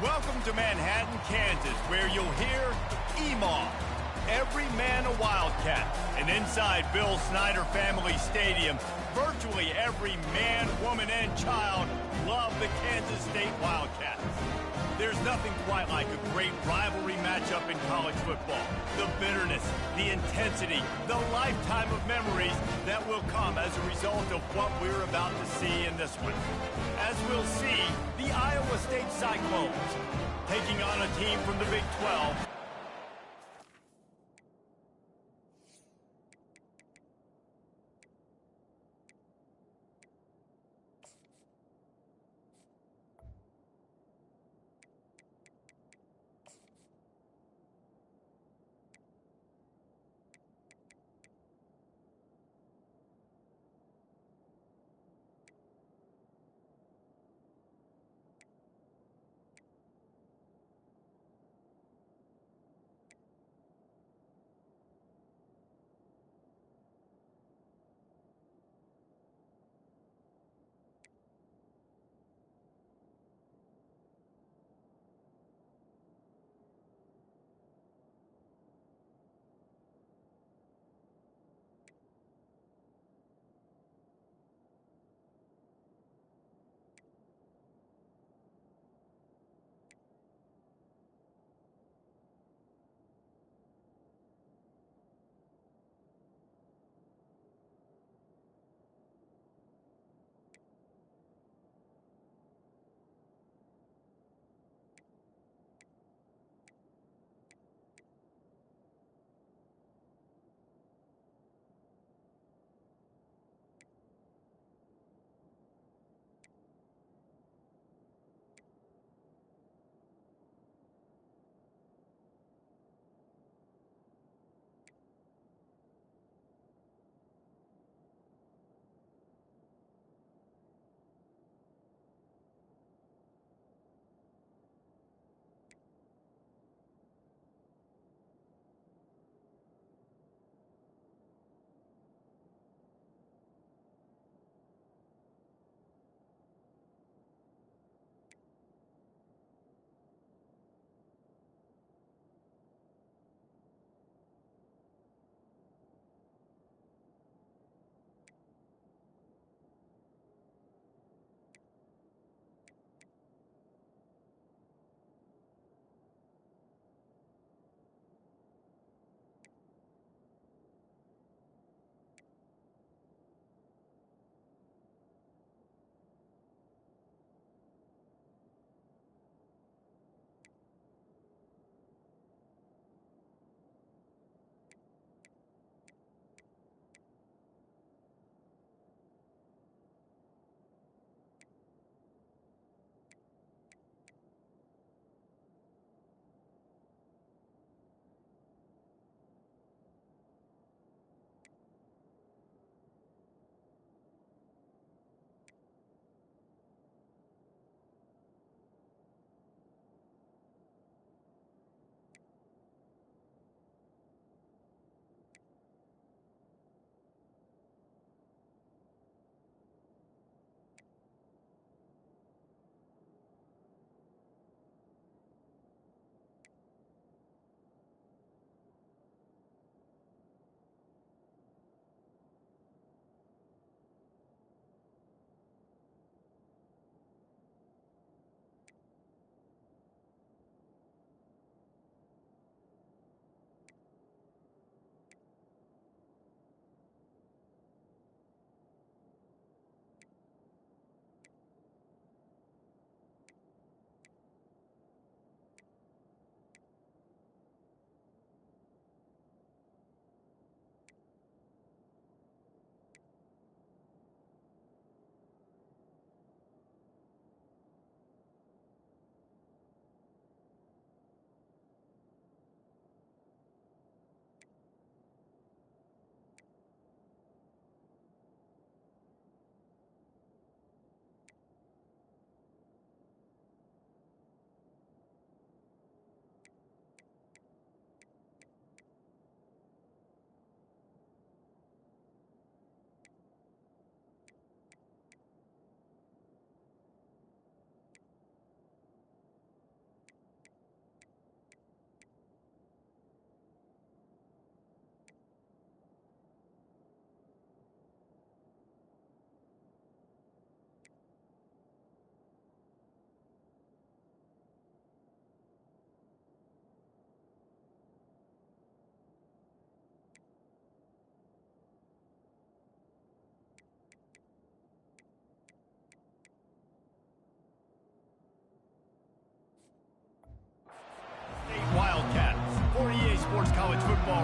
Welcome to Manhattan, Kansas, where you'll hear EMAW, every man a Wildcat. And inside Bill Snyder Family Stadium, virtually every man, woman, and child love the Kansas State Wildcats. There's nothing quite like a great rivalry matchup in college football. The bitterness, the intensity, the lifetime of memories that will come as a result of what we're about to see in this one. As we'll see, the Iowa State Cyclones taking on a team from the Big 12.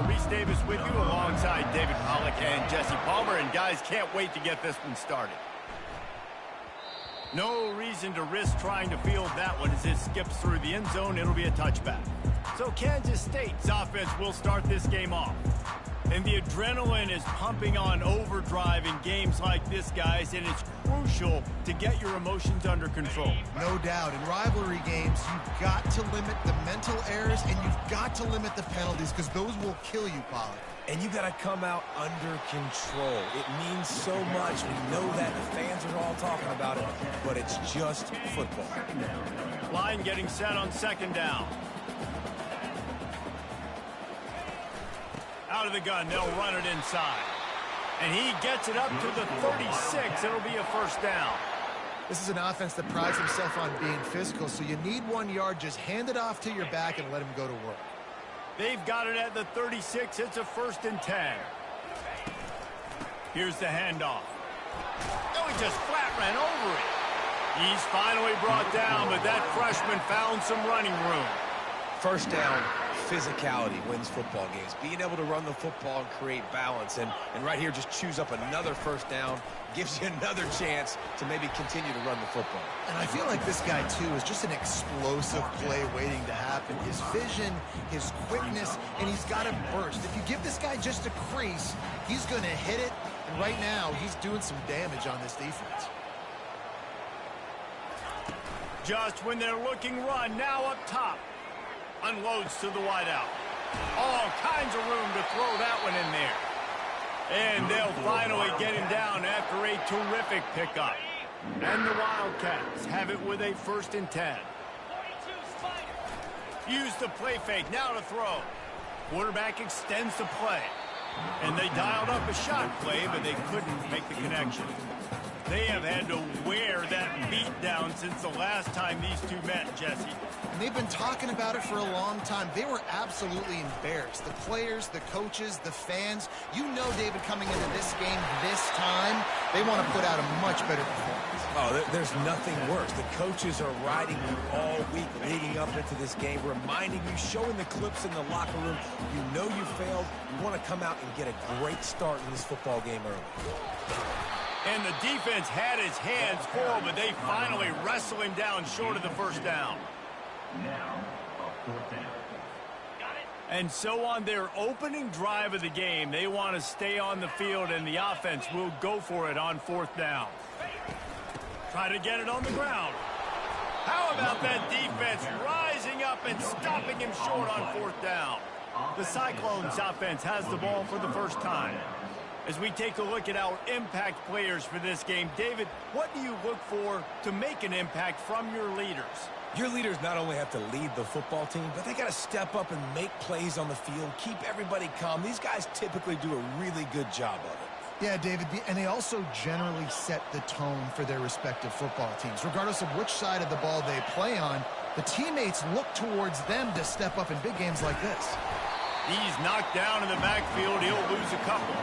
Reese Davis with you alongside David Pollack and Jesse Palmer. And guys, can't wait to get this one started. No reason to risk trying to field that one as it skips through the end zone. It'll be a touchback. So Kansas State's offense will start this game off. And the adrenaline is pumping on overdrive in games like this, guys, and it's crucial to get your emotions under control. No doubt. In rivalry games, you've got to limit the mental errors and you've got to limit the penalties because those will kill you, Pollard. And you got to come out under control. It means so much. We know that. The fans are all talking about it, but it's just football. Line getting set on second down. Out of the gun, they'll run it inside. And he gets it up to the 36. It'll be a first down. This is an offense that prides himself on being physical, so you need 1 yard. Just hand it off to your back and let him go to work. They've got it at the 36. It's a 1st and 10. Here's the handoff. Oh, he just flat ran over it. He's finally brought down, but that freshman found some running room. First down, physicality wins football games. Being able to run the football and create balance. And right here, just choose up another first down. Gives you another chance to maybe continue to run the football. And I feel like this guy, too, is just an explosive play waiting to happen. His vision, his quickness, and he's got a burst. If you give this guy just a crease, he's going to hit it. And right now, he's doing some damage on this defense. Just when they're looking run, now up top. Unloads to the wideout. All kinds of room to throw that one in there. And they'll finally get him down after a terrific pickup. And the Wildcats have it with a 1st and 10. Use the play fake, now to throw. Quarterback extends the play. And they dialed up a shot play, but they couldn't make the connection. They have had to wear that beat down since the last time these two met, Jesse. And they've been talking about it for a long time. They were absolutely embarrassed. The players, the coaches, the fans. You know, David, coming into this game this time, they want to put out a much better performance. Oh, there's nothing worse. The coaches are riding you all week leading up into this game, reminding you, showing the clips in the locker room. You know you failed. You want to come out and get a great start in this football game early. And the defense had his hands full, but they finally wrestle him down short of the first down. Now, a 4th down. And so on their opening drive of the game, they want to stay on the field, and the offense will go for it on 4th down. Try to get it on the ground. How about that defense rising up and stopping him short on 4th down? The Cyclones offense has the ball for the first time. As we take a look at our impact players for this game, David, what do you look for to make an impact from your leaders? Your leaders not only have to lead the football team, but they got to step up and make plays on the field, keep everybody calm. These guys typically do a really good job of it. Yeah, David, and they also generally set the tone for their respective football teams. Regardless of which side of the ball they play on, the teammates look towards them to step up in big games like this. He's knocked down in the backfield. He'll lose a couple.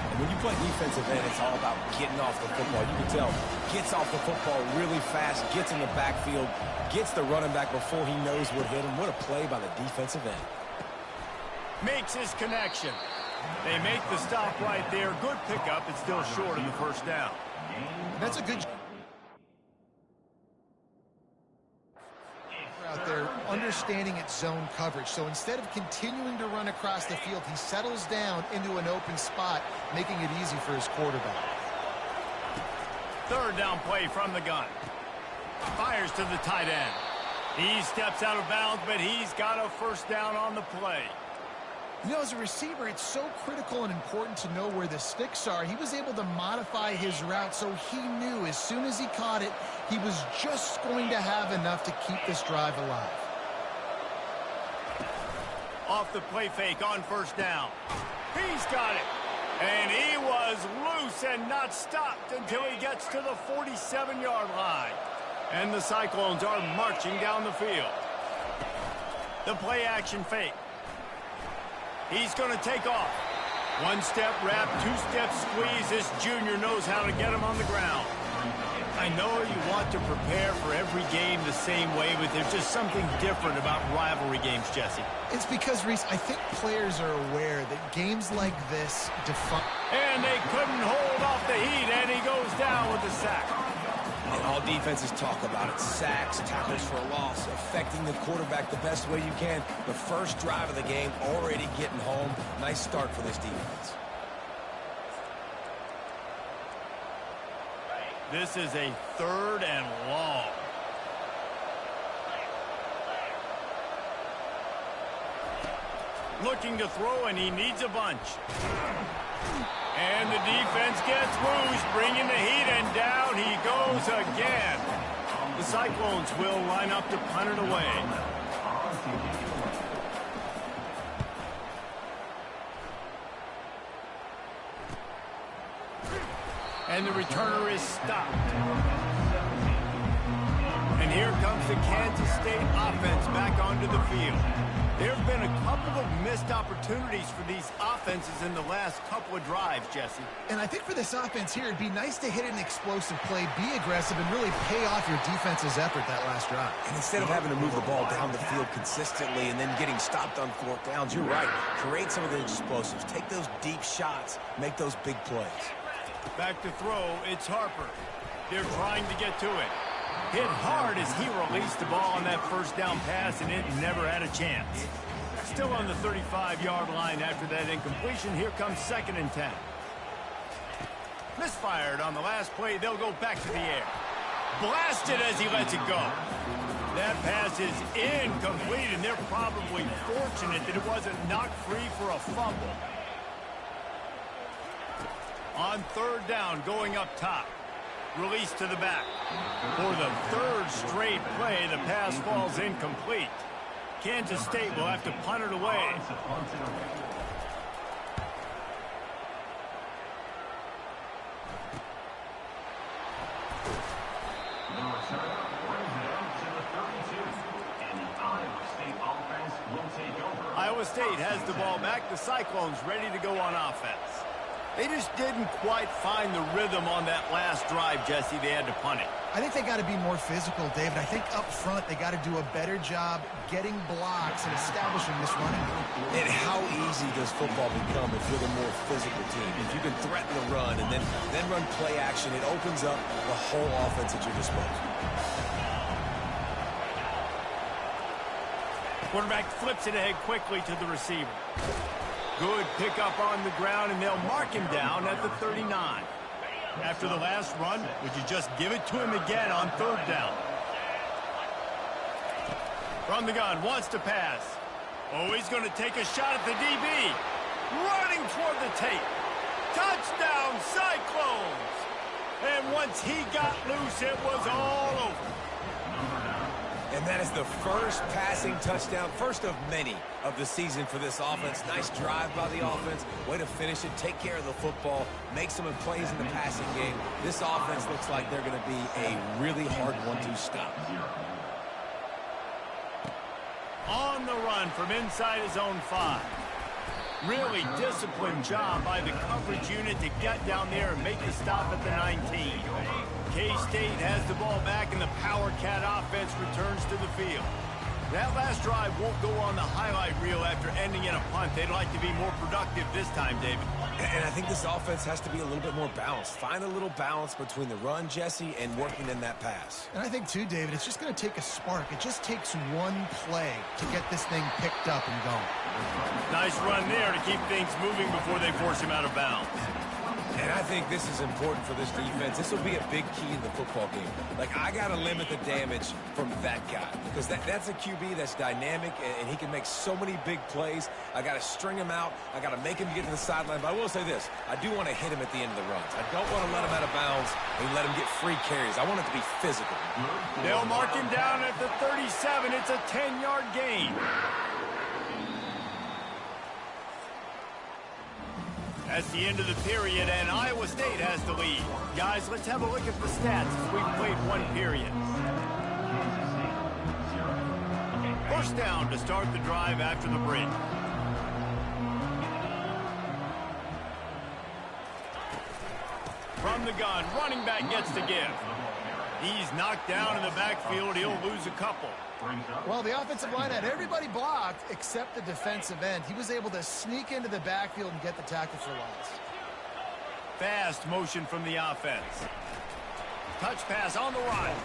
And when you play defensive end, it's all about getting off the football. You can tell, gets off the football really fast, gets in the backfield, gets the running back before he knows what hit him. What a play by the defensive end. Makes his connection. They make the stop right there. Good pickup. It's still short of the first down. That's a good out there understanding its zone coverage. So instead of continuing to run across the field, he settles down into an open spot, making it easy for his quarterback. 3rd down play from the gun. Fires to the tight end. He steps out of bounds, but he's got a 1st down on the play. You know, as a receiver, it's so critical and important to know where the sticks are. He was able to modify his route, so he knew as soon as he caught it, he was just going to have enough to keep this drive alive. Off the play fake on 1st down. He's got it. And he was loose and not stopped until he gets to the 47-yard line. And the Cyclones are marching down the field. The play action fake. He's going to take off. 1-step wrap, 2-step squeeze. This junior knows how to get him on the ground. I know you want to prepare for every game the same way, but there's just something different about rivalry games, Jesse. It's because, Reese, I think players are aware that games like this define... And they couldn't hold off the heat, and he goes down with the sack. And all defenses talk about it. Sacks, tackles for a loss, affecting the quarterback the best way you can. The first drive of the game, already getting home. Nice start for this defense. This is a 3rd and long. Looking to throw, and he needs a bunch. And the defense gets loose, bringing the heat, and down he goes again. The Cyclones will line up to punt it away. And the returner is stopped. And here comes the Kansas State offense back onto the field. There have been a couple of missed opportunities for these offenses in the last couple of drives, Jesse. And I think for this offense here, it'd be nice to hit an explosive play, be aggressive, and really pay off your defense's effort that last drive. And instead of having to move the ball down the field consistently and then getting stopped on 4th downs, you're right. Create some of the explosives. Take those deep shots. Make those big plays. Back to throw, it's Harper. They're trying to get to it. Hit hard as he released the ball on that first down pass, and it never had a chance. Still on the 35-yard line after that incompletion. Here comes 2nd and 10. Misfired on the last play. They'll go back to the air. Blasted as he lets it go. That pass is incomplete, and they're probably fortunate that it wasn't knocked free for a fumble. On 3rd down, going up top. Release to the back. For the 3rd straight play, the pass falls incomplete. Kansas State will have to punt it away. The returner brings it out to the 32. And the Iowa State offense will take over. Iowa State has the ball back. The Cyclones ready to go on offense. They just didn't quite find the rhythm on that last drive, Jesse. They had to punt it. I think they got to be more physical, David. I think up front they got to do a better job getting blocks and establishing this running game. And how easy does football become if you're the more physical team? If you can threaten the run and then run play action, it opens up the whole offense at your disposal. Quarterback flips it ahead quickly to the receiver. Good pickup on the ground, and they'll mark him down at the 39. After the last run, would you just give it to him again on 3rd down? From the gun, wants to pass. Oh, he's going to take a shot at the DB. Running toward the tape. Touchdown, Cyclones! And once he got loose, it was all over. And that is the first passing touchdown, first of many of the season for this offense. Nice drive by the offense. Way to finish it, take care of the football, make some plays in the passing game. This offense looks like they're going to be a really hard one to stop. On the run from inside his own 5. Really disciplined job by the coverage unit to get down there and make the stop at the 19. K-State has the ball back, and the Power Cat offense returns to the field. That last drive won't go on the highlight reel after ending in a punt. They'd like to be more productive this time, David. And I think this offense has to be a little bit more balanced. Find a little balance between the run, Jesse, and working in that pass. And I think, too, David, it's just going to take a spark. It just takes one play to get this thing picked up and going. Nice run there to keep things moving before they force him out of bounds. And I think this is important for this defense. This will be a big key in the football game. Like, I got to limit the damage from that guy because that's a QB that's dynamic, and he can make so many big plays. I got to string him out. I got to make him get to the sideline. But I will say this. I do want to hit him at the end of the runs. I don't want to let him out of bounds and let him get free carries. I want it to be physical. They'll mark him down at the 37. It's a 10-yard gain. That's the end of the period, and Iowa State has the lead. Guys, let's have a look at the stats as we've played one period. First down to start the drive after the break. From the gun, running back gets the give. He's knocked down in the backfield. He'll lose a couple. Well, the offensive line had everybody blocked except the defensive end. He was able to sneak into the backfield and get the tackle for loss. Fast motion from the offense. Touch pass on the run.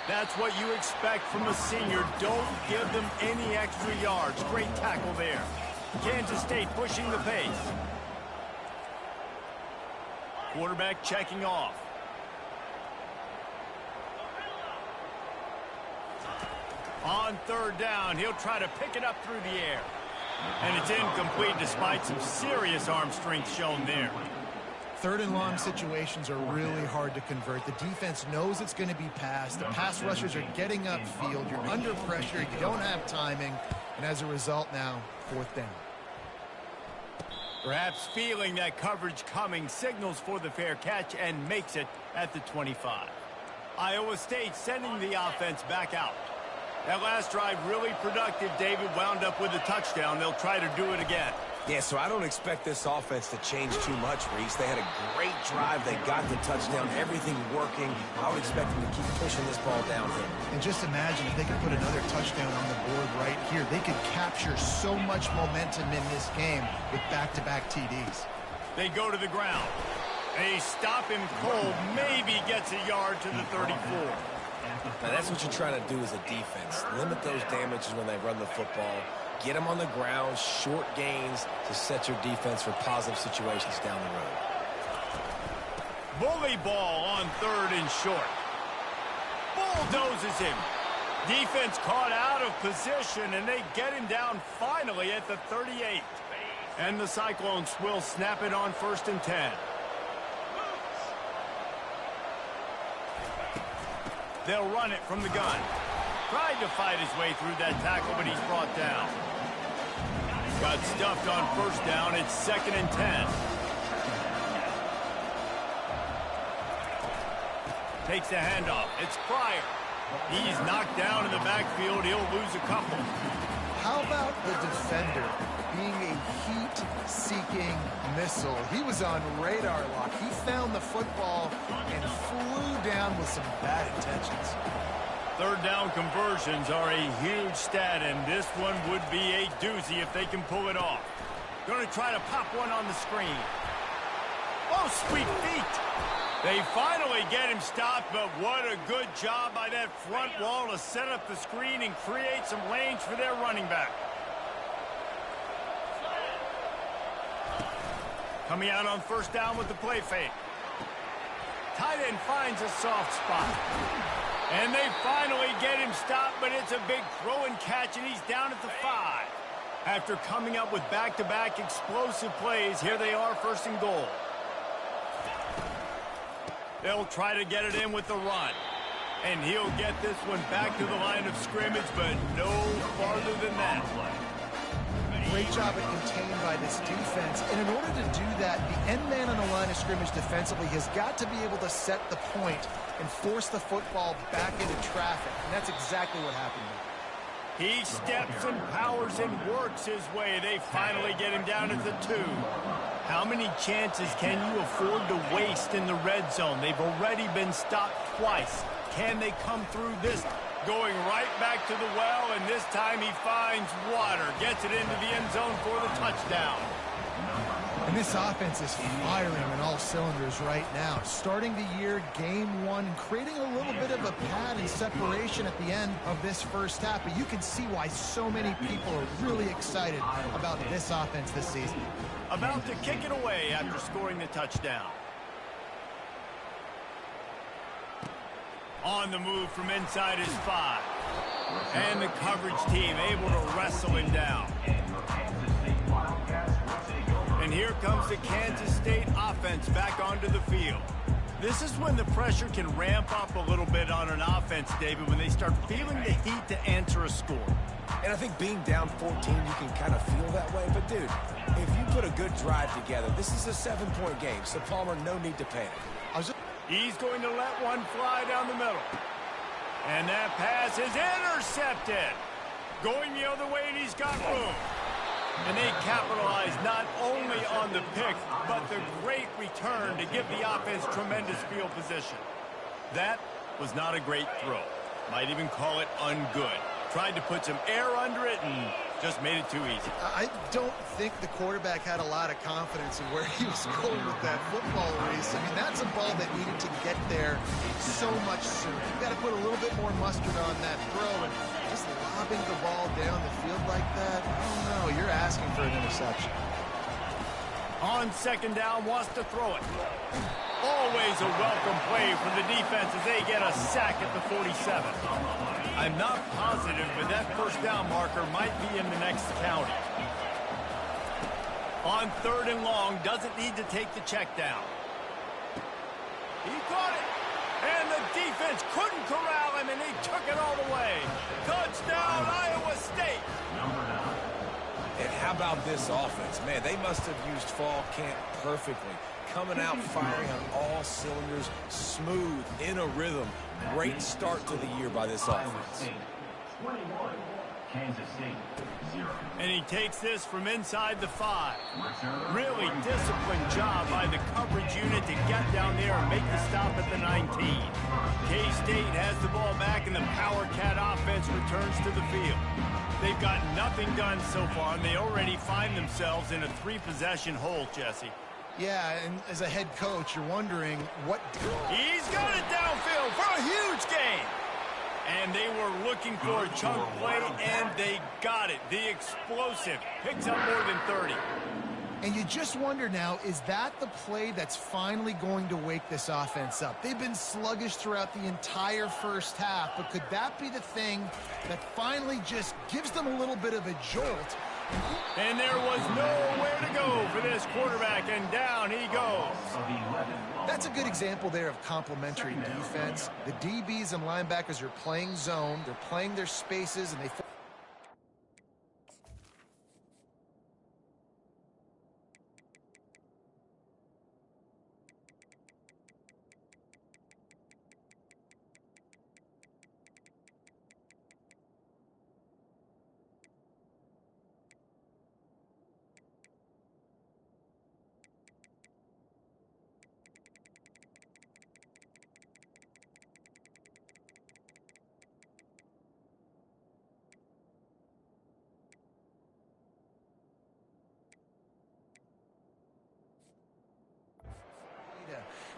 That's what you expect from a senior. Don't give them any extra yards. Great tackle there. Kansas State pushing the pace. Quarterback checking off. On third down, he'll try to pick it up through the air. And it's incomplete despite some serious arm strength shown there. Third and long situations are really hard to convert. The defense knows it's going to be passed. The pass rushers are getting upfield. You're under pressure. You don't have timing. And as a result now, fourth down. Perhaps feeling that coverage coming, signals for the fair catch and makes it at the 25. Iowa State sending the offense back out. That last drive really productive. David wound up with a touchdown. They'll try to do it again. Yeah, so I don't expect this offense to change too much, Reese. They had a great drive. They got the touchdown. Everything working. I would expect them to keep pushing this ball downhill. And just imagine if they could put another touchdown on the board right here. They could capture so much momentum in this game with back-to-back TDs. They go to the ground. They stop him cold. Maybe gets a yard to the 34. Now, that's what you're trying to do as a defense. Limit those damages when they run the football. Get them on the ground, short gains to set your defense for positive situations down the road. Bully ball on third and short. Bulldozes him. Defense caught out of position, and they get him down finally at the 38. And the Cyclones will snap it on 1st and 10. They'll run it from the gun. Tried to fight his way through that tackle, but he's brought down. Got stuffed on 1st down. It's 2nd and 10. Takes the handoff. It's Pryor. He's knocked down in the backfield. He'll lose a couple. How about the defender being a heat-seeking missile? He was on radar lock. He found the football and flew down with some bad intentions. Third down conversions are a huge stat, and this one would be a doozy if they can pull it off. Going to try to pop one on the screen. Oh, sweet feet. They finally get him stopped, but what a good job by that front wall to set up the screen and create some lanes for their running back. Coming out on 1st down with the play fake. Tight end finds a soft spot. And they finally get him stopped, but it's a big throw and catch, and he's down at the 5. After coming up with back-to-back explosive plays, here they are 1st and goal. They'll try to get it in with the run. And he'll get this one back to the line of scrimmage, but no farther than that. Great job at contained by this defense. And in order to do that, the end man on the line of scrimmage defensively has got to be able to set the point and force the football back into traffic. And that's exactly what happened here. He steps and powers and works his way. They finally get him down at the 2. How many chances can you afford to waste in the red zone? They've already been stopped twice. Can they come through this? Going right back to the well, and this time he finds water. Gets it into the end zone for the touchdown. And this offense is firing on all cylinders right now. Starting the year, game 1, and creating a little bit of a pad and separation at the end of this first half. But you can see why so many people are really excited about this offense this season. About to kick it away after scoring the touchdown. On the move from inside his 5. And the coverage team able to wrestle him down. And here comes the Kansas State offense back onto the field. This is when the pressure can ramp up a little bit on an offense, David, when they start feeling the heat to answer a score. And I think being down 14, you can kind of feel that way. But, dude, if you put a good drive together, this is a 7-point game. So, Palmer, no need to panic. He's going to let one fly down the middle. And that pass is intercepted. Going the other way, and he's got room. And they capitalize not only on the pick, but the great return to give the offense tremendous field position. That was not a great throw. Might even call it ungood. Tried to put some air under it and just made it too easy. I don't think the quarterback had a lot of confidence in where he was going with that football race. I mean, that's a ball that needed to get there so much sooner. You got to put a little bit more mustard on that throw, and just lobbing the ball down the field like that, oh no, you're asking for an interception. On second down, wants to throw it. Always a welcome play from the defense as they get a sack at the 47. I'm not positive, but that first down marker might be in the next county. On third and long, doesn't need to take the check down. He caught it, and the defense couldn't corral him, and he took it all the way. Touchdown, Iowa State. And how about this offense? Man, they must have used fall camp perfectly. Coming out firing on all cylinders, smooth, in a rhythm. Great start to the year by this offense. 21, Kansas State, 0. And he takes this from inside the 5. Really disciplined job by the coverage unit to get down there and make the stop at the 19. K-State has the ball back, and the Power Cat offense returns to the field. They've got nothing done so far, and they already find themselves in a 3-possession hole, Jesse. Yeah, and as a head coach, you're wondering what... He's got it downfield for a huge gain. And they were looking for a chunk play, and they got it. The explosive picks up more than 30. And you just wonder now, is that the play that's finally going to wake this offense up? They've been sluggish throughout the entire first half, but could that be the thing that finally just gives them a little bit of a jolt? And there was nowhere to go for this quarterback, and down he goes. That's a good example there of complementary defense. The DBs and linebackers are playing zone, they're playing their spaces, and they...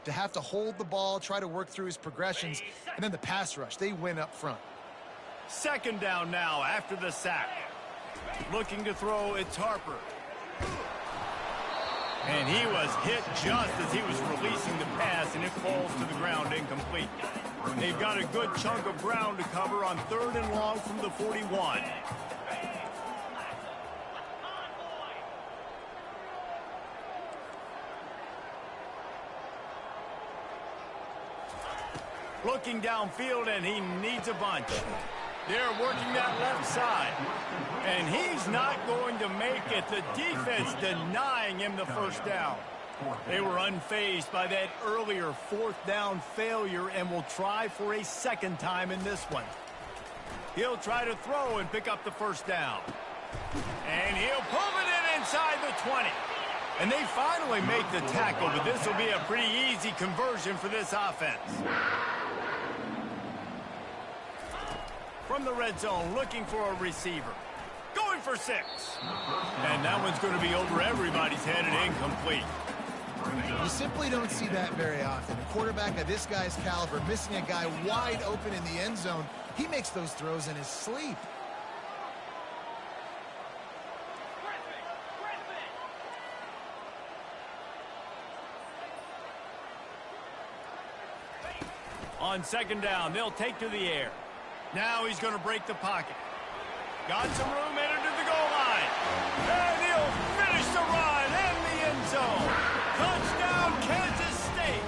to have to hold the ball, try to work through his progressions, and then the pass rush. They win up front. Second down now after the sack. Looking to throw, it's Harper. And he was hit just as he was releasing the pass, and it falls to the ground incomplete. They've got a good chunk of ground to cover on third and long from the 41. Looking downfield, and he needs a bunch. They're working that left side. And he's not going to make it. The defense denying him the first down. They were unfazed by that earlier fourth down failure and will try for a second time in this one. He'll try to throw and pick up the first down. And he'll pull it in inside the 20. And they finally make the tackle, but this will be a pretty easy conversion for this offense. From the red zone, looking for a receiver. Going for 6. And that one's going to be over everybody's head and incomplete. You simply don't see that very often. A quarterback of this guy's caliber missing a guy wide open in the end zone. He makes those throws in his sleep. On second down, they'll take to the air. Now he's going to break the pocket. Got some room, entered to the goal line. And he'll finish the run in the end zone. Touchdown, Kansas State.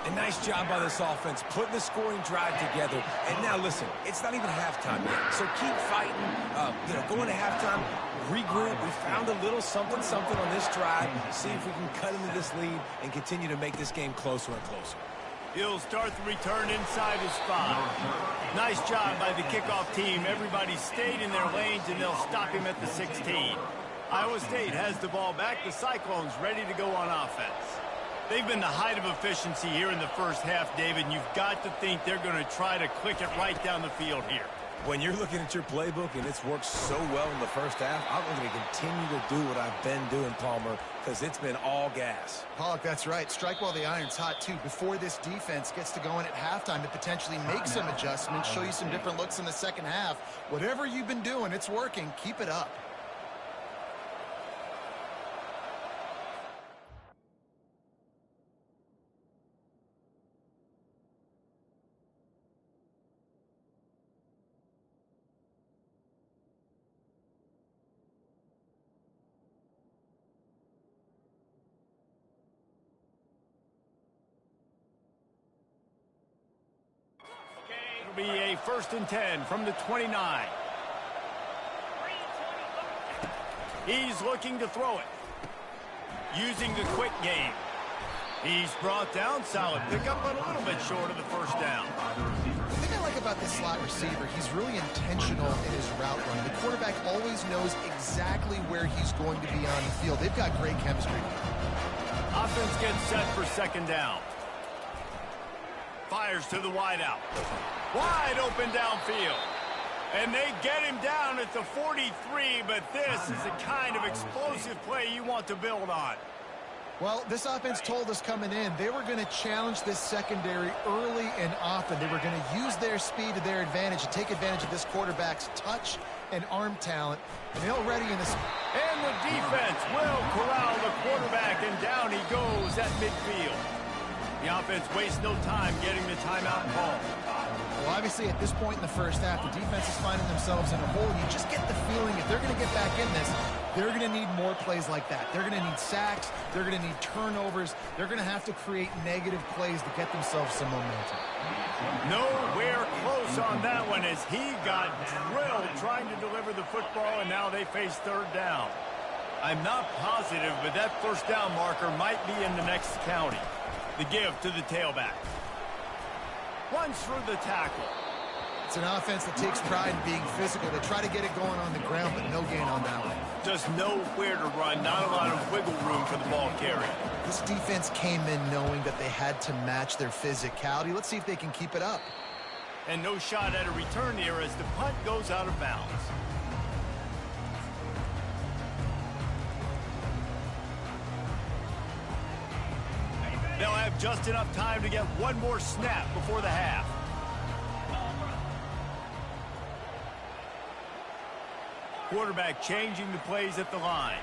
A nice job by this offense, putting the scoring drive together. And now, listen, it's not even halftime yet. So keep fighting, going to halftime, regroup. We found a little something on this drive. See if we can cut into this lead and continue to make this game closer and closer. He'll start the return inside his 5. Nice job by the kickoff team. Everybody stayed in their lanes, and they'll stop him at the 16. Iowa State has the ball back. The Cyclones ready to go on offense. They've been the height of efficiency here in the first half, David, and you've got to think they're going to try to click it right down the field here. When you're looking at your playbook and it's worked so well in the first half, I'm going to continue to do what I've been doing, Palmer, because it's been all gas. Pollock, that's right. Strike while the iron's hot, too. Before this defense gets to going at halftime to potentially make some adjustments, show you some different looks in the second half. Whatever you've been doing, it's working. Keep it up. Be a 1st and 10 from the 29. He's looking to throw it. Using the quick game. He's brought down. Solid pickup, but a little bit short of the first down. The thing I like about this slot receiver, he's really intentional in his route run. The quarterback always knows exactly where he's going to be on the field. They've got great chemistry. Offense gets set for 2nd down. Fires to the wideout. Wide open downfield. And they get him down at the 43, but this is the kind of explosive play you want to build on. Well, this offense told us coming in they were going to challenge this secondary early and often. They were going to use their speed to their advantage and take advantage of this quarterback's touch and arm talent. And they're already in this. And the defense will corral the quarterback, and down he goes at midfield. The offense wastes no time getting the timeout call. Well, obviously, at this point in the first half, the defense is finding themselves in a hole. You just get the feeling if they're going to get back in this, they're going to need more plays like that. They're going to need sacks. They're going to need turnovers. They're going to have to create negative plays to get themselves some momentum. Nowhere close on that one as he got drilled trying to deliver the football, and now they face 3rd down. I'm not positive, but that 1st down marker might be in the next county. The give to the tailback. Runs through the tackle. It's an offense that takes pride in being physical. They try to get it going on the ground, but no gain on that one. Just nowhere to run. Not a lot of wiggle room for the ball carrier. This defense came in knowing that they had to match their physicality. Let's see if they can keep it up. And no shot at a return here as the punt goes out of bounds. They'll have just enough time to get one more snap before the half. Quarterback changing the plays at the line.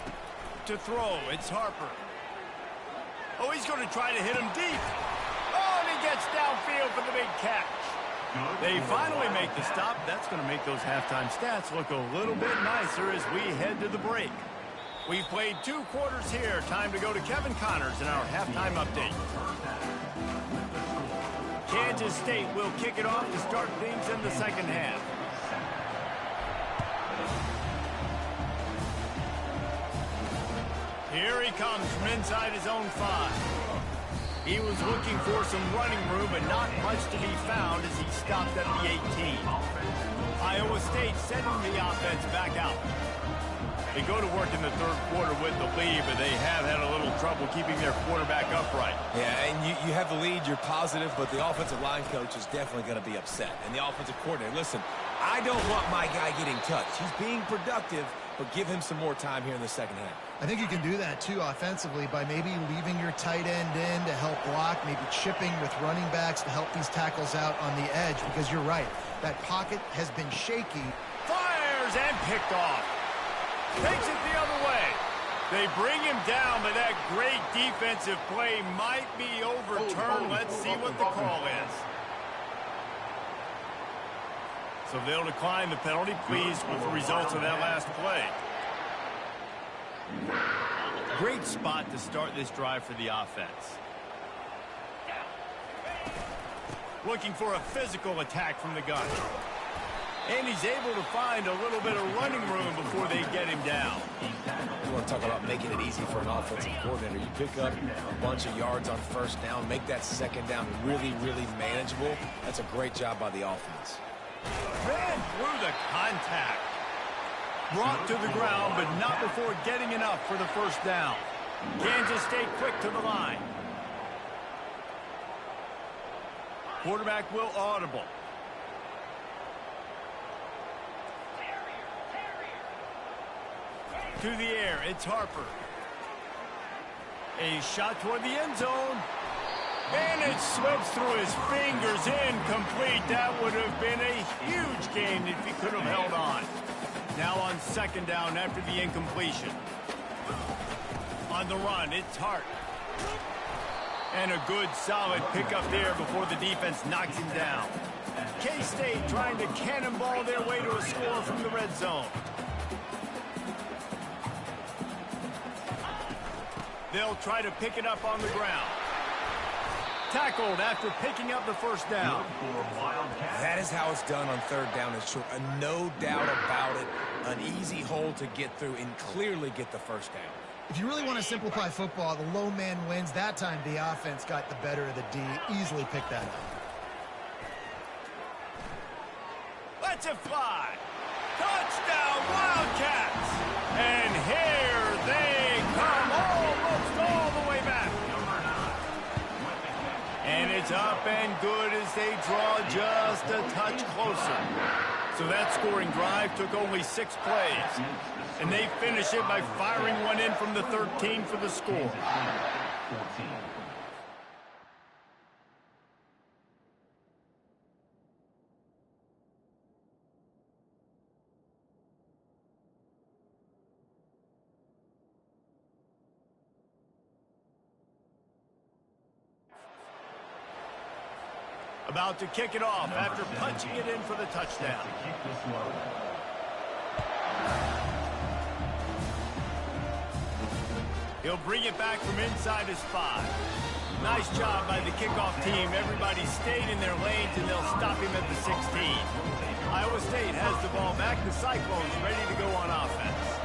To throw, it's Harper. Oh, he's going to try to hit him deep. Oh, and he gets downfield for the big catch. They finally make the stop. That's going to make those halftime stats look a little bit nicer as we head to the break. We've played 2 quarters here. Time to go to Kevin Connors in our halftime update. Kansas State will kick it off to start things in the second half. Here he comes from inside his own 5. He was looking for some running room, but not much to be found as he stopped at the 18. Iowa State sending the offense back out. They go to work in the 3rd quarter with the lead, but they have had a little trouble keeping their quarterback upright. Yeah, and you have the lead, you're positive, but the offensive line coach is definitely going to be upset. And the offensive coordinator, listen, I don't want my guy getting touched. He's being productive, but give him some more time here in the second half. I think you can do that, too, offensively, by maybe leaving your tight end in to help block, maybe chipping with running backs to help these tackles out on the edge, because you're right. That pocket has been shaky. Fires and picked off. Takes it the other way. They bring him down, but that great defensive play might be overturned. Let's see what the call is. So they'll decline the penalty. Pleased with the results of that last play. Great spot to start this drive for the offense. Looking for a physical attack from the gun. And he's able to find a little bit of running room before they get him down. You want to talk about making it easy for an offensive coordinator. You pick up a bunch of yards on 1st down, make that 2nd down really, really manageable. That's a great job by the offense. Ran through the contact. Brought to the ground, but not before getting enough for the 1st down. Kansas State quick to the line. Quarterback will audible. To the air, it's Harper. A shot toward the end zone. And it slips through his fingers, incomplete. That would have been a huge gain if he could have held on. Now on second down after the incompletion. On the run, it's Hart. And a good, solid pickup there before the defense knocks him down. K-State trying to cannonball their way to a score from the red zone. They'll try to pick it up on the ground. Tackled after picking up the first down. That is how it's done on third down and short. No doubt about it. An easy hole to get through and clearly get the first down. If you really want to simplify football, the low man wins. That time the offense got the better of the D. Easily picked that up. Let's it fly. Touchdown, Wildcats. And here they come almost all the way back. And it's up and good as they draw just a touch closer. So that scoring drive took only 6 plays. And they finish it by firing one in from the 13 for the score. About to kick it off after punching it in for the touchdown. He'll bring it back from inside his 5. Nice job by the kickoff team. Everybody stayed in their lanes, and they'll stop him at the 16. Iowa State has the ball back. The Cyclones ready to go on offense.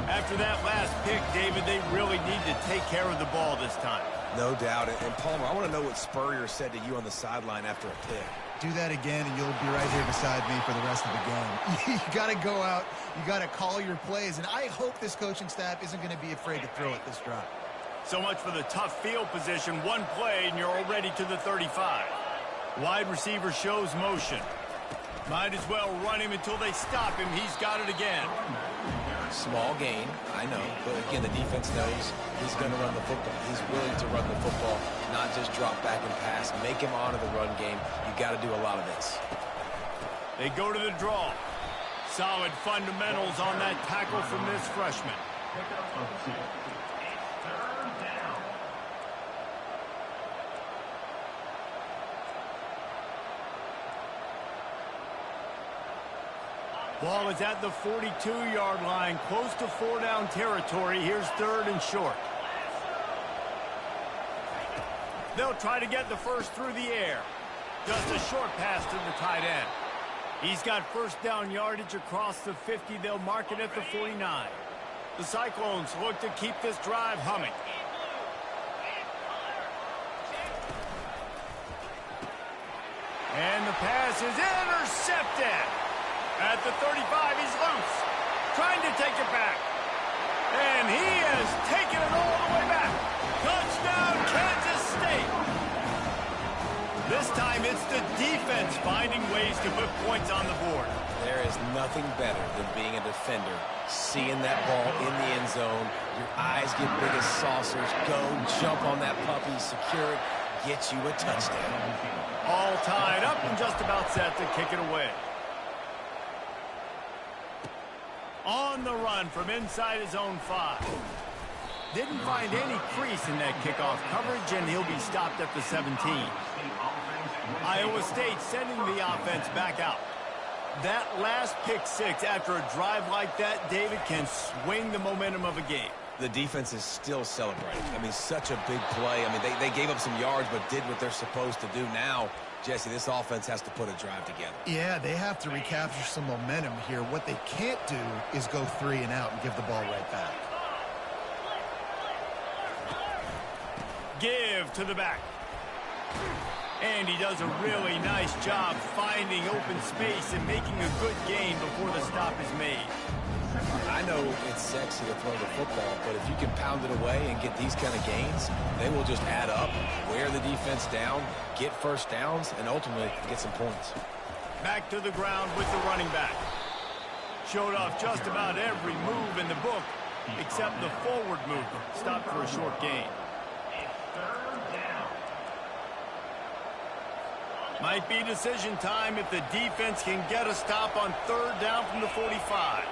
After that last pick, David, they really need to take care of the ball this time. No doubt. And Palmer, I want to know what Spurrier said to you on the sideline after a pick. Do that again, and you'll be right here beside me for the rest of the game. You got to go out. You got to call your plays. And I hope this coaching staff isn't going to be afraid to throw it this drive. So much for the tough field position. One play, and you're already to the 35. Wide receiver shows motion. Might as well run him until they stop him. He's got it again. Small gain, I know, but again, the defense knows he's going to run the football. He's willing to run the football, not just drop back and pass. Make him honor the run game. You got to do a lot of this. They go to the draw. Solid fundamentals on that tackle from this freshman. Ball is at the 42-yard line, close to 4-down territory. Here's 3rd and short. They'll try to get the first through the air. Just a short pass to the tight end. He's got first down yardage across the 50. They'll mark it at the 49. The Cyclones look to keep this drive humming. And the pass is intercepted. At the 35, he's loose. Trying to take it back. And he has taken it all the way back. Touchdown, Kansas State. This time, it's the defense finding ways to put points on the board. There is nothing better than being a defender. Seeing that ball in the end zone. Your eyes get big as saucers. Go, jump on that puppy, secure it, get you a touchdown. All tied up and just about set to kick it away. On the run from inside his own 5. Didn't find any crease in that kickoff coverage, and he'll be stopped at the 17. Iowa State sending the offense back out. That last pick 6 after a drive like that, David, can swing the momentum of a game. The defense is still celebrating. I mean, such a big play. I mean, they gave up some yards, but did what they're supposed to do. Now, Jesse, this offense has to put a drive together. Yeah, they have to recapture some momentum here. What they can't do is go 3 and out and give the ball right back. Give to the back. And he does a really nice job finding open space and making a good gain before the stop is made. I know it's sexy to throw the football, but if you can pound it away and get these kind of gains, they will just add up, wear the defense down, get first downs, and ultimately get some points. Back to the ground with the running back. Showed off just about every move in the book, except the forward move. Stopped for a short gain. Might be decision time if the defense can get a stop on third down from the 45.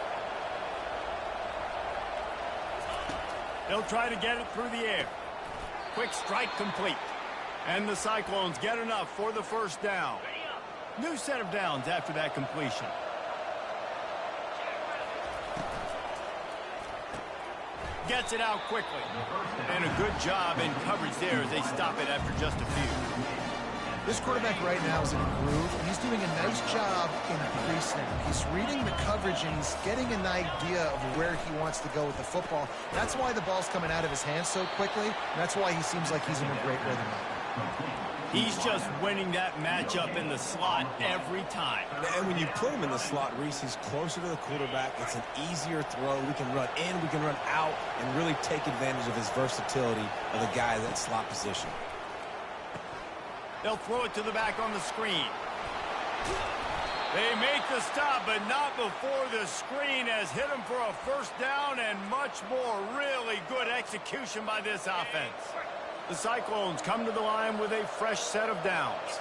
They'll try to get it through the air. Quick strike complete. And the Cyclones get enough for the first down. New set of downs after that completion. Gets it out quickly. And a good job in coverage there as they stop it after just a few. This quarterback right now is in a groove, and he's doing a nice job in pre-snap. He's reading the coverage, and he's getting an idea of where he wants to go with the football. That's why the ball's coming out of his hands so quickly, and that's why he seems like he's in a great rhythm. He's just winning that matchup in the slot every time. And when you put him in the slot, Reese, he's closer to the quarterback. It's an easier throw. We can run in, we can run out, and really take advantage of his versatility of the guy in that slot position. They'll throw it to the back on the screen. They make the stop, but not before the screen has hit them for a first down and much more. Really good execution by this offense. The Cyclones come to the line with a fresh set of downs.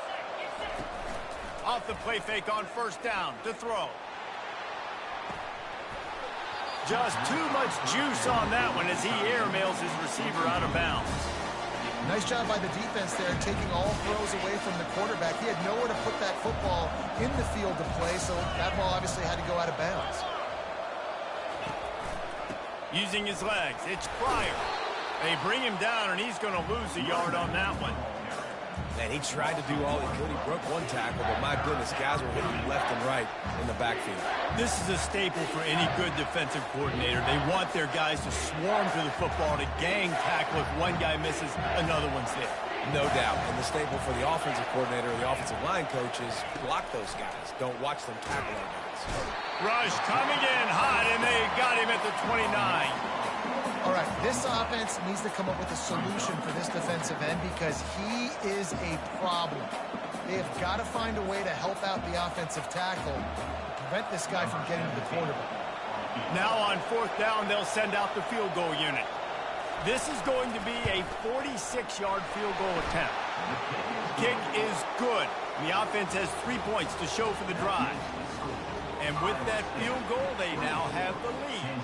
Off the play fake on first down to throw. Just too much juice on that one as he airmails his receiver out of bounds. Nice job by the defense there, taking all throws away from the quarterback. He had nowhere to put that football in the field to play, so that ball obviously had to go out of bounds. Using his legs, it's Pryor. They bring him down, and he's going to lose a yard on that one. And he tried to do all he could. He broke one tackle, but my goodness, guys were hitting left and right in the backfield. This is a staple for any good defensive coordinator. They want their guys to swarm to the football, to gang tackle. If one guy misses, another one's there. No doubt. And the staple for the offensive coordinator or the offensive line coach is block those guys. Don't watch them tackle our guys. Rush coming in hot, and they got him at the 29. All right, this offense needs to come up with a solution for this defensive end because he is a problem. They have got to find a way to help out the offensive tackle to prevent this guy from getting to the quarterback. Now on fourth down, they'll send out the field goal unit. This is going to be a 46-yard field goal attempt. Kick is good. The offense has 3 points to show for the drive. And with that field goal, they now have the lead.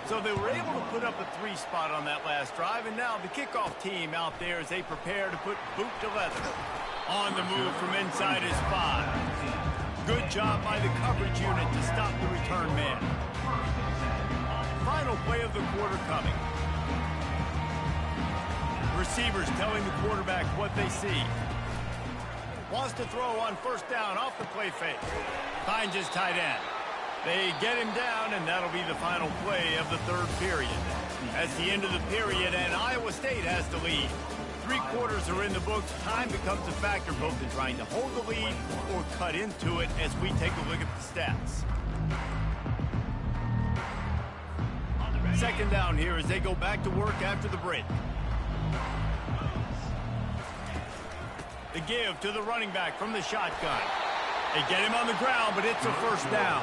So they were able to put up a 3 spot on that last drive, and now the kickoff team out there as they prepare to put boot to leather. On the move from inside his 5. Good job by the coverage unit to stop the return man. Final play of the quarter coming. Receivers telling the quarterback what they see. Wants to throw on first down off the play fake. Finds his tight end. They get him down, and that'll be the final play of the third period. That's the end of the period, and Iowa State has the lead. 3 quarters are in the books. Time becomes a factor both in trying to hold the lead or cut into it as we take a look at the stats. Second down here as they go back to work after the break. The give to the running back from the shotgun. They get him on the ground, but it's a first down.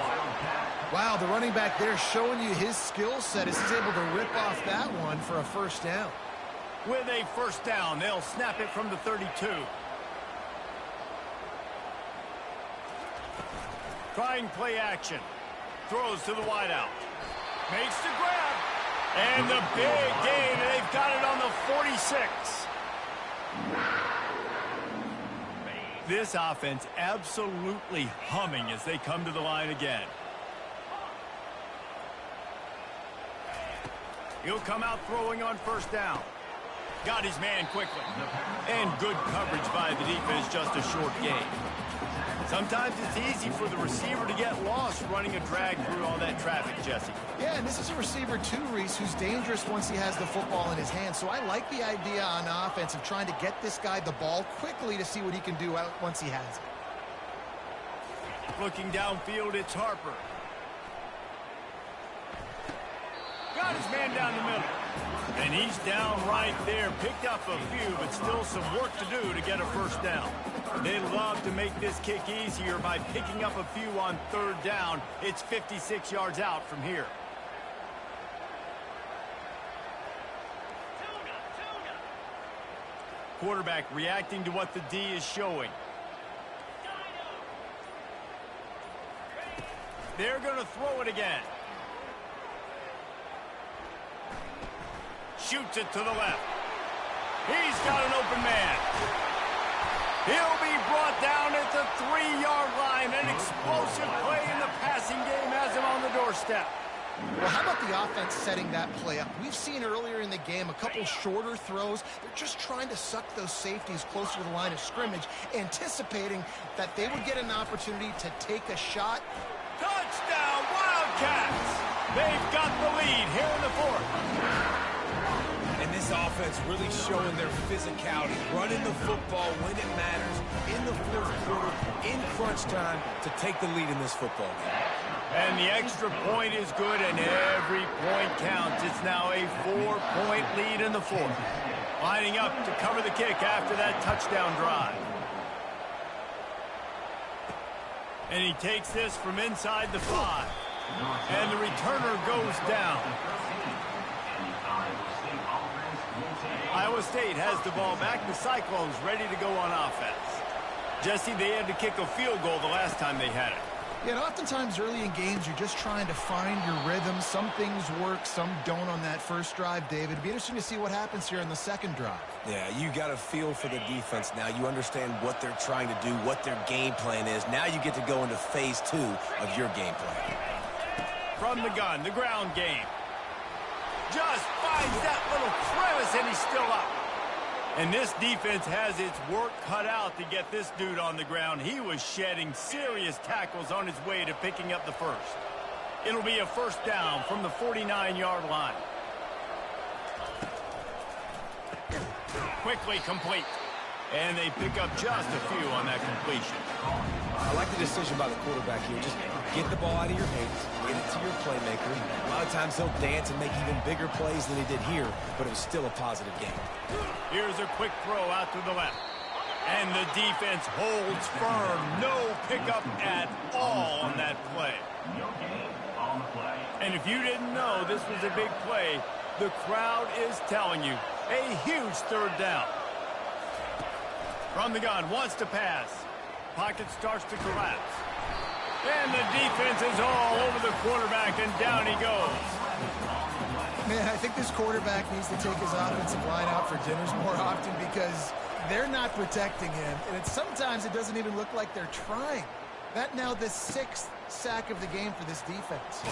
Wow, the running back there showing you his skill set as he's able to rip off that one for a first down. With a first down, they'll snap it from the 32. Trying play action. Throws to the wideout. Makes the grab. And the big gain, and they've got it on the 46. This offense absolutely humming as they come to the line again. He'll come out throwing on first down. Got his man quickly. And good coverage by the defense, just a short gain. Sometimes it's easy for the receiver to get lost running a drag through all that traffic, Jesse. Yeah, and this is a receiver too, Reese, who's dangerous once he has the football in his hands. So I like the idea on offense of trying to get this guy the ball quickly to see what he can do once he has it. Looking downfield, it's Harper. Got his man down the middle. And he's down right there. Picked up a few, but still some work to do to get a first down. They love to make this kick easier by picking up a few on third down. It's 56 yards out from here. Quarterback reacting to what the D is showing. They're going to throw it again. Shoots it to the left. He's got an open man. He'll be brought down at the 3-yard line. An explosive play in the passing game has him on the doorstep. Well, how about the offense setting that play up? We've seen earlier in the game a couple shorter throws. They're just trying to suck those safeties closer to the line of scrimmage, anticipating that they would get an opportunity to take a shot. Touchdown, Wildcats! They've got the lead here in the fourth. And this offense really showing their physicality, running the football when it matters, in the fourth quarter, in crunch time, to take the lead in this football game. And the extra point is good, and every point counts. It's now a 4-point lead in the fourth. Lining up to cover the kick after that touchdown drive. And he takes this from inside the 5. And the returner goes down. Iowa State has the ball back. The Cyclones ready to go on offense. Jesse, they had to kick a field goal the last time they had it. Yeah, and oftentimes early in games, you're just trying to find your rhythm. Some things work, some don't on that first drive, David. It'd be interesting to see what happens here in the second drive. Yeah, you got a feel for the defense now. You understand what they're trying to do, what their game plan is. Now you get to go into phase 2 of your game plan. From the gun, the ground game. Just finds that little crevice, and he's still up. And this defense has its work cut out to get this dude on the ground. He was shedding serious tackles on his way to picking up the first. It'll be a first down from the 49-yard line. Quickly complete. And they pick up just a few on that completion. I like the decision by the quarterback here. Just get the ball out of your hands, get it to your playmaker. A lot of times he'll dance and make even bigger plays than he did here, but it was still a positive game. Here's a quick throw out to the left. And the defense holds firm. No pickup at all on that play. And if you didn't know this was a big play, the crowd is telling you. A huge third down. From the gun, wants to pass. Pocket starts to collapse. And the defense is all over the quarterback, and down he goes. Man, I think this quarterback needs to take his offensive line out for dinners more often because they're not protecting him. And sometimes it doesn't even look like they're trying. That now the 6th sack of the game for this defense.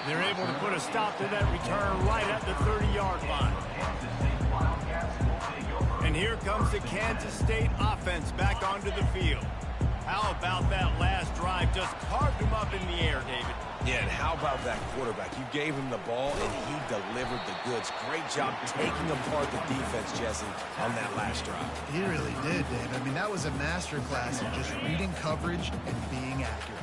They're able to put a stop to that return right at the 30-yard line. And here comes the Kansas State offense back onto the field. How about that last drive? Just carved him up in the air, David. Yeah, and how about that quarterback? You gave him the ball, and he delivered the goods. Great job taking apart the defense, Jesse, on that last drive. He really did, Dave. I mean, that was a masterclass in just reading coverage and being accurate.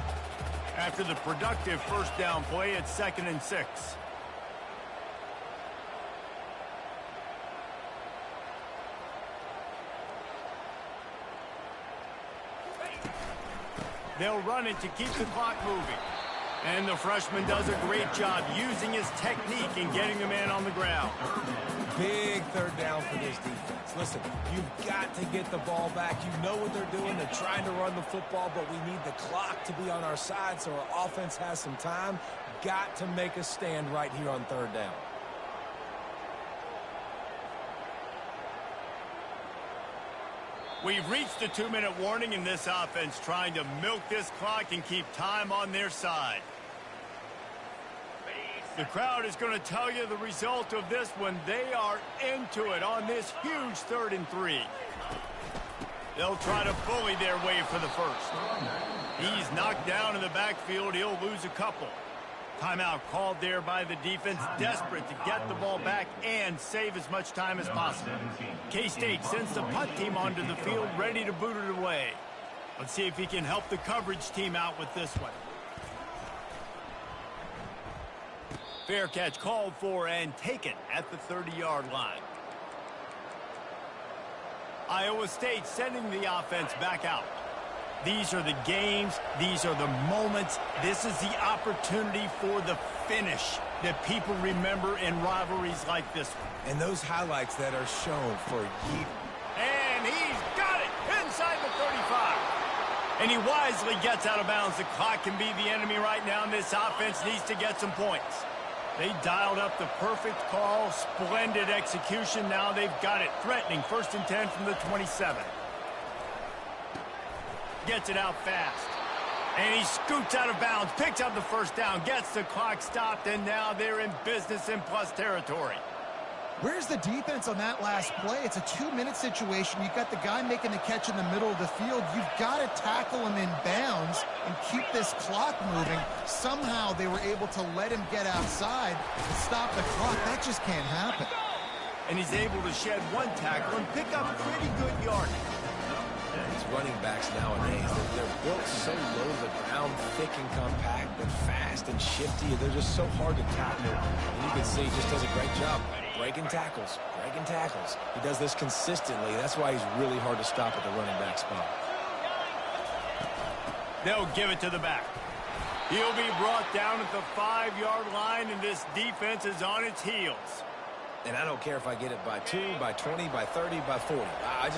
After the productive first down play, it's 2nd and 6. They'll run it to keep the clock moving. And the freshman does a great job using his technique and getting the man on the ground. Big third down for this defense. Listen, you've got to get the ball back. You know what they're doing. They're trying to run the football, but we need the clock to be on our side so our offense has some time. Got to make a stand right here on third down. We've reached a 2-minute warning in this offense, trying to milk this clock and keep time on their side. The crowd is going to tell you the result of this when they are into it on this huge 3rd and 3. They'll try to bully their way for the first. He's knocked down in the backfield. He'll lose a couple. Timeout called there by the defense, desperate to get the ball back and save as much time as possible. K-State sends the punt team onto the field, ready to boot it away. Let's see if he can help the coverage team out with this one. Fair catch called for and taken at the 30-yard line. Iowa State sending the offense back out. These are the games. These are the moments. This is the opportunity for the finish that people remember in rivalries like this one. And those highlights that are shown for years. And he's got it inside the 35. And he wisely gets out of bounds. The clock can be the enemy right now, and this offense needs to get some points. They dialed up the perfect call. Splendid execution. Now they've got it. Threatening 1st and 10 from the 27. Gets it out fast. And he scoots out of bounds. Picks up the first down. Gets the clock stopped. And now they're in business in plus territory. Where's the defense on that last play? It's a 2-minute situation. You've got the guy making the catch in the middle of the field. You've got to tackle him in bounds and keep this clock moving. Somehow they were able to let him get outside and stop the clock. That just can't happen. And he's able to shed one tackle and pick up pretty good yardage. These running backs nowadays, they're built so low to the ground, thick and compact, but fast and shifty. They're just so hard to tackle. And you can see he just does a great job breaking tackles, breaking tackles. He does this consistently. That's why he's really hard to stop at the running back spot. They'll give it to the back. He'll be brought down at the 5-yard line, and this defense is on its heels. And I don't care if I get it by 2, by 20, by 30, by 40. I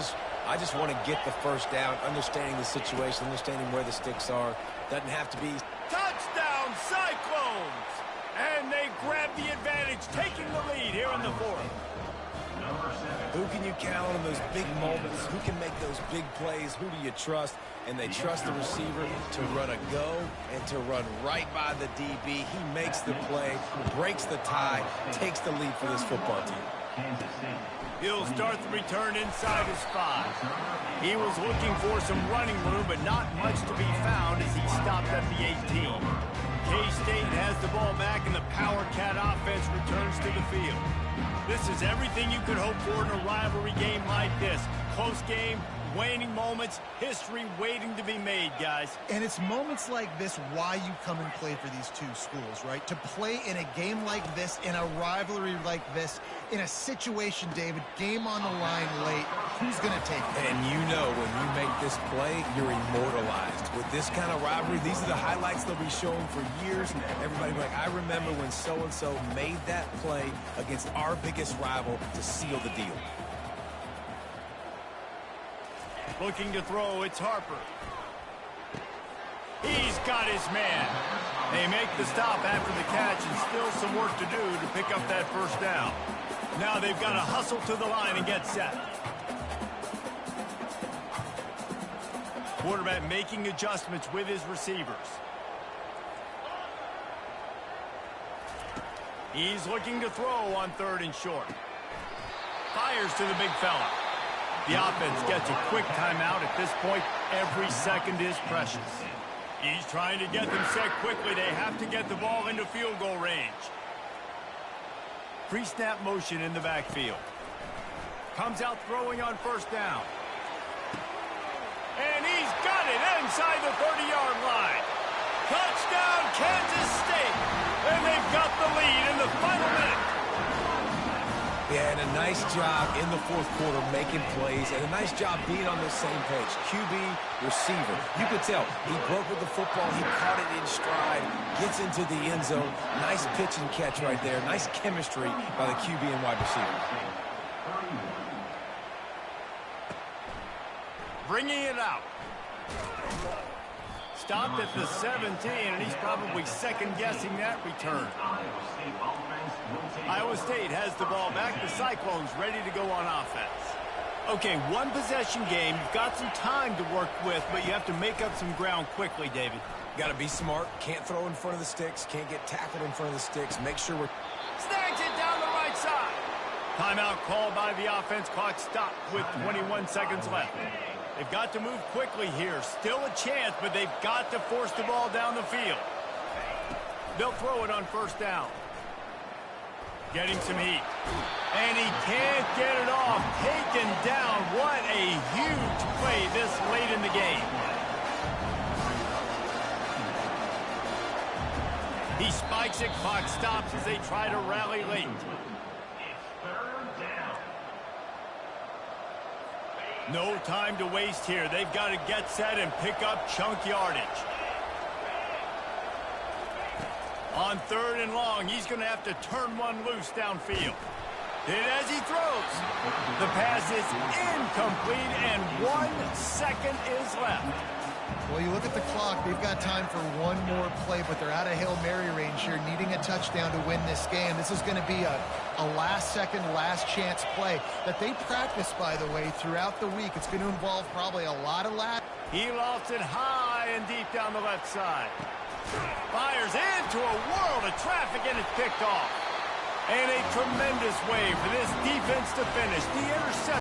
just want to get the first down, understanding the situation, understanding where the sticks are. Doesn't have to be. Touchdown, Cyclones! And they grab the advantage, taking the lead here in the 4th. Who can you count on in those big moments? Who can make those big plays? Who do you trust? And they trust the receiver to run a go and to run right by the DB. He makes the play, breaks the tie, takes the lead for this football team. He'll start the return inside his 5. He was looking for some running room, but not much to be found as he stopped at the 18. K-State has the ball back, and the Power Cat offense returns to the field. This is everything you could hope for in a rivalry game like this. Close game, waning moments, history waiting to be made, guys. And it's moments like this why you come and play for these two schools, right? To play in a game like this, in a rivalry like this, in a situation, David, game on the line late, who's going to take it? And you know when you make this play, you're immortalized. With this kind of rivalry, these are the highlights they'll be showing for years. Everybody will be like, I remember when so-and-so made that play against our biggest rival to seal the deal. Looking to throw, it's Harper. He's got his man. They make the stop after the catch, and still some work to do to pick up that first down. Now they've got to hustle to the line and get set. Quarterback making adjustments with his receivers. He's looking to throw on 3rd and short. Fires to the big fella. The offense gets a quick timeout. At this point, every second is precious. He's trying to get them set quickly. They have to get the ball into field goal range. Pre-snap motion in the backfield. Comes out throwing on 1st down. And he's got it inside the 30-yard line. Touchdown, Kansas State. And they've got the lead in the final minute. Yeah, and a nice job in the 4th quarter making plays, and a nice job being on the same page. QB, receiver. You could tell he broke with the football. He caught it in stride, gets into the end zone. Nice pitch and catch right there. Nice chemistry by the QB and wide receiver. Bringing it out. Stopped at the 17, and he's probably second-guessing that return. Iowa State has the ball back. The Cyclones ready to go on offense. Okay, one-possession game. You've got some time to work with, but you have to make up some ground quickly, David. Got to be smart. Can't throw in front of the sticks. Can't get tackled in front of the sticks. Make sure we're... Snags it down the right side. Timeout called by the offense. Clock stopped with 21 seconds left. They've got to move quickly here. Still a chance, but they've got to force the ball down the field. They'll throw it on first down. Getting some heat. And he can't get it off. Taken down. What a huge play this late in the game. He spikes it. Clock stops as they try to rally late. No time to waste here. They've got to get set and pick up chunk yardage. On 3rd and long, he's going to have to turn one loose downfield. And as he throws, the pass is incomplete, and 1 second is left. Well, you look at the clock, they've got time for one more play, but they're out of Hail Mary range here, needing a touchdown to win this game. This is going to be a last-second, last-chance play that they practice, by the way, throughout the week. It's going to involve probably a lot of laps. He lofts it high and deep down the left side. Fires into a world of traffic, and it's picked off. And a tremendous way for this defense to finish. The interception.